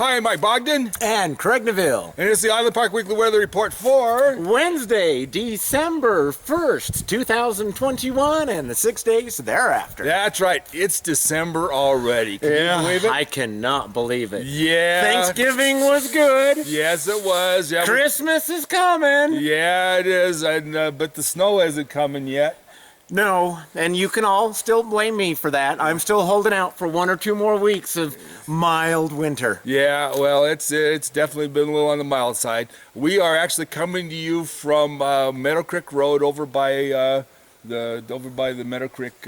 Hi, I'm Mike Bogden. And Craig Neville. And it's the Island Park Weekly Weather Report for Wednesday, December 1st, 2021, and the 6 days thereafter. That's right. It's December already. Can you believe it? I cannot believe it. Yeah. Thanksgiving was good. Yes, it was. Yeah, Christmas is coming. yeah, it is. And but the snow hasn't coming yet. No, and you can all still blame me for that. I'm still holding out for 1 or 2 more weeks of mild winter. Yeah, well, it's definitely been a little on the mild side. We are actually coming to you from Meadow Creek Road over by the Meadow Creek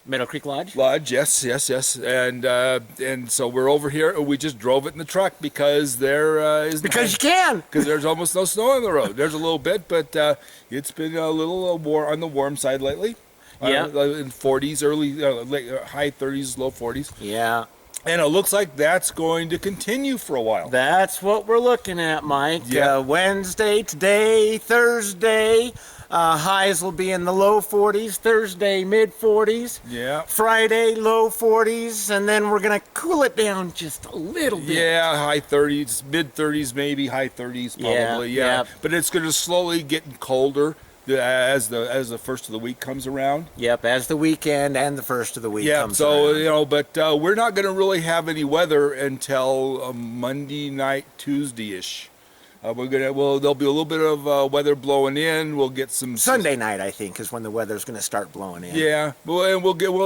Meadow Creek Lodge? Lodge. Yes, and so we're over here. We just drove it in the truck because there is Because you can. because there's almost no snow on the road. There's a little bit, but it's been a little on the warm side lately. Yeah. In 40s, high 30s, low 40s. Yeah. And it looks like that's going to continue for a while. That's what we're looking at, Mike. Yeah. Wednesday, today, Thursday, highs will be in the low 40s. Thursday, mid 40s. Yeah. Friday, low 40s, and then we're gonna cool it down just a little bit. Yeah, high 30s, mid 30s, maybe high 30s, probably. Yeah. But it's going to slowly get colder as the first of the week comes around. Yep, as the weekend and the first of the week Yeah. comes So around. but we're not going to really have any weather until Monday night, Tuesday-ish. There'll be a little bit of weather blowing in. We'll get some Sunday night, I think, is when the weather's gonna start blowing in. Yeah, we'll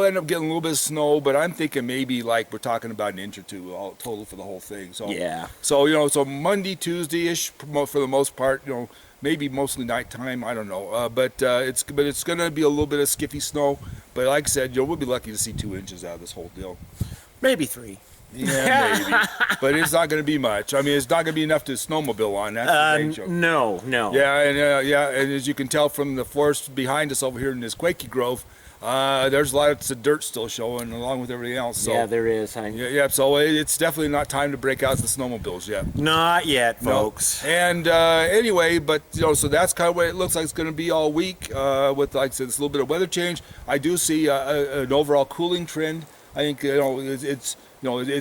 end up getting a little bit of snow, but I'm thinking maybe like we're talking about an inch or two all total for the whole thing. So Yeah. so Monday, Tuesday-ish for the most part. Maybe mostly nighttime. I don't know, but it's going to be a little bit of skiffy snow. But like I said, we'll be lucky to see 2 inches out of this whole deal. Maybe 3. Yeah, maybe, but it's not going to be much. I mean, it's not going to be enough to snowmobile on. That's the main joke. No. Yeah, and as you can tell from the forest behind us over here in this Quakey Grove, there's lots of dirt still showing along with everything else. So, Yeah, there is. yeah, so it's definitely not time to break out the snowmobiles yet. Not yet, folks. No. And anyway, but so that's kind of what it looks like it's going to be all week. With, like I said, this little bit of weather change. I do see an overall cooling trend. I think it's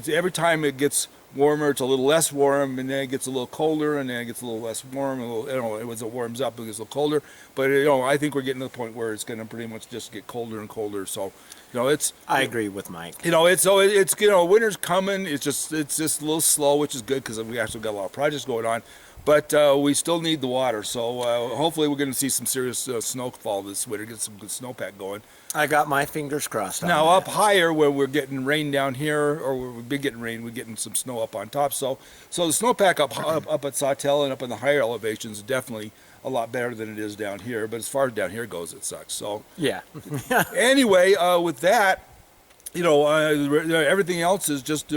every time it gets warmer, it's a little less warm, and then it gets a little colder, and then it gets a little less warm. As it warms up, it gets a little colder. But I think we're getting to the point where it's going to pretty much just get colder and colder. So, it's. I agree with Mike. It's winter's coming. It's just a little slow, which is good because we actually got a lot of projects going on. But we still need the water, so hopefully we're going to see some serious snowfall this winter, get some good snowpack going. I got my fingers crossed on Now that. up higher where we're getting rain down here, or we've been getting rain, we're getting some snow up on top. So the snowpack up at Sawtell and up in the higher elevations is definitely a lot better than it is down here. But as far as down here goes, it sucks. So Yeah. anyway, with that, everything else is just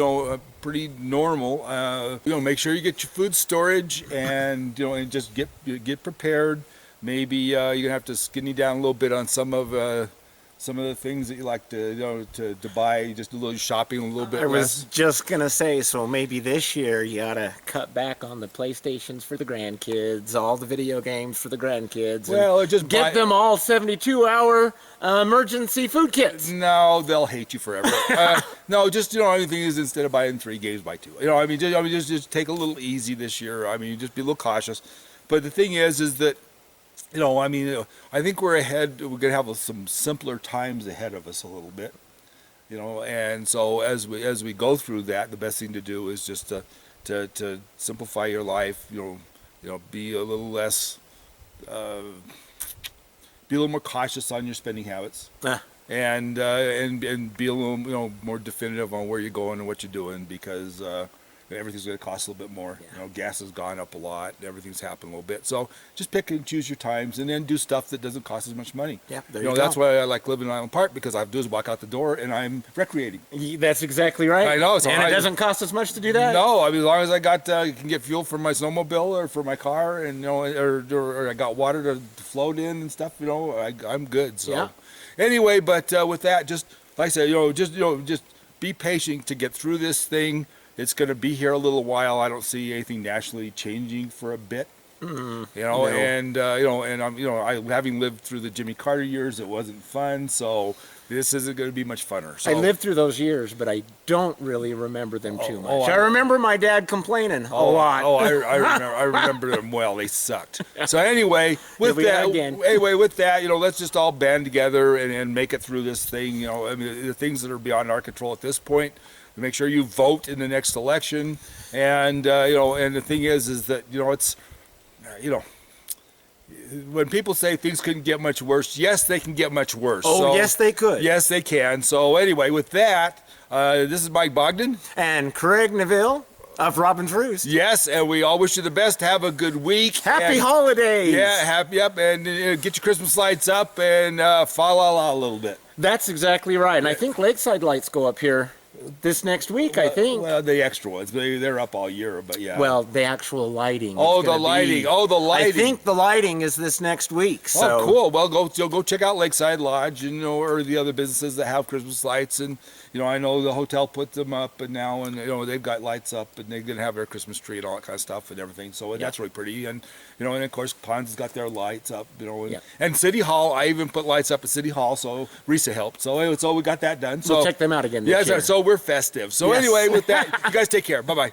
pretty normal. Make sure you get your food storage and and just get prepared. Maybe you're gonna have to skinny down a little bit on some of the things that you like to to buy. Just a little shopping, a little bit. I was just gonna say, so maybe this year you oughta cut back on the PlayStations for the grandkids, all the video games for the grandkids. Well, or just get them all 72-hour emergency food kits. No, they'll hate you forever. No, just anything is instead of buying 3 games, buy 2. Just take a little easy this year. Just be a little cautious. But the thing is that. I think we're ahead. We're gonna have some simpler times ahead of us a little bit, And so as we go through that, the best thing to do is just to simplify your life. Be a little less, be a little more cautious on your spending habits, and be a little more definitive on where you're going and what you're doing because. Everything's going to cost a little bit more. Gas has gone up a lot. Everything's happened a little bit. So just pick and choose your times, and then do stuff that doesn't cost as much money. Yeah, there you go. That's why I like living in Island Park because all I have to do is walk out the door and I'm recreating. That's exactly right. I know. And it doesn't cost as much to do that. No, as long as I can get fuel for my snowmobile or for my car, and or I got water to float in and stuff. I'm good. So yeah. Anyway, but with that, just like I said, just be patient to get through this thing. It's going to be here a little while. I don't see anything nationally changing for a bit. You know, No. and you know, and I'm, you know, I having lived through the Jimmy Carter years, it wasn't fun. So this isn't going to be much funner. So I lived through those years, but I don't really remember them too much. oh, I remember my dad complaining a lot. Oh, I remember them well. They sucked. So anyway, with we go that, again. anyway, with that, you know, let's just all band together and make it through this thing. You know, I mean, the things that are beyond our control at this point. Make sure you vote in the next election, and you know, and the thing is that you know, it's, you know, when people say things couldn't get much worse, yes, they can get much worse. Oh, So, yes, they could. Yes, they can. So anyway, with that, this is Mike Bogden. And Craig Neville of Robin's Roost. Yes, and we all wish you the best. Have a good week. Happy and, holidays. Yeah, happy up, and get your Christmas lights up and fa la la a little bit. That's exactly right. And I think Lakeside lights go up here this next week, I think. Well, the extra ones, they're up all year, but yeah. Well, the actual lighting. Oh, is the gonna lighting. be- Oh, the lighting. I think the lighting is this next week. So Oh, cool. Well, go check out Lakeside Lodge, and, you know, or the other businesses that have Christmas lights. And, you know, I know the hotel put them up, and now, and, you know, they've got lights up, and they're going to have their Christmas tree and all that kind of stuff and everything. So that's really pretty. And, you know, and of course, Ponds has got their lights up, you know, and, Yep. and City Hall, I even put lights up at City Hall, so Risa helped. So we got that done. So we'll check them out again this yes, year. so we're festive. So Yes. anyway, with that, you guys take care. Bye-bye.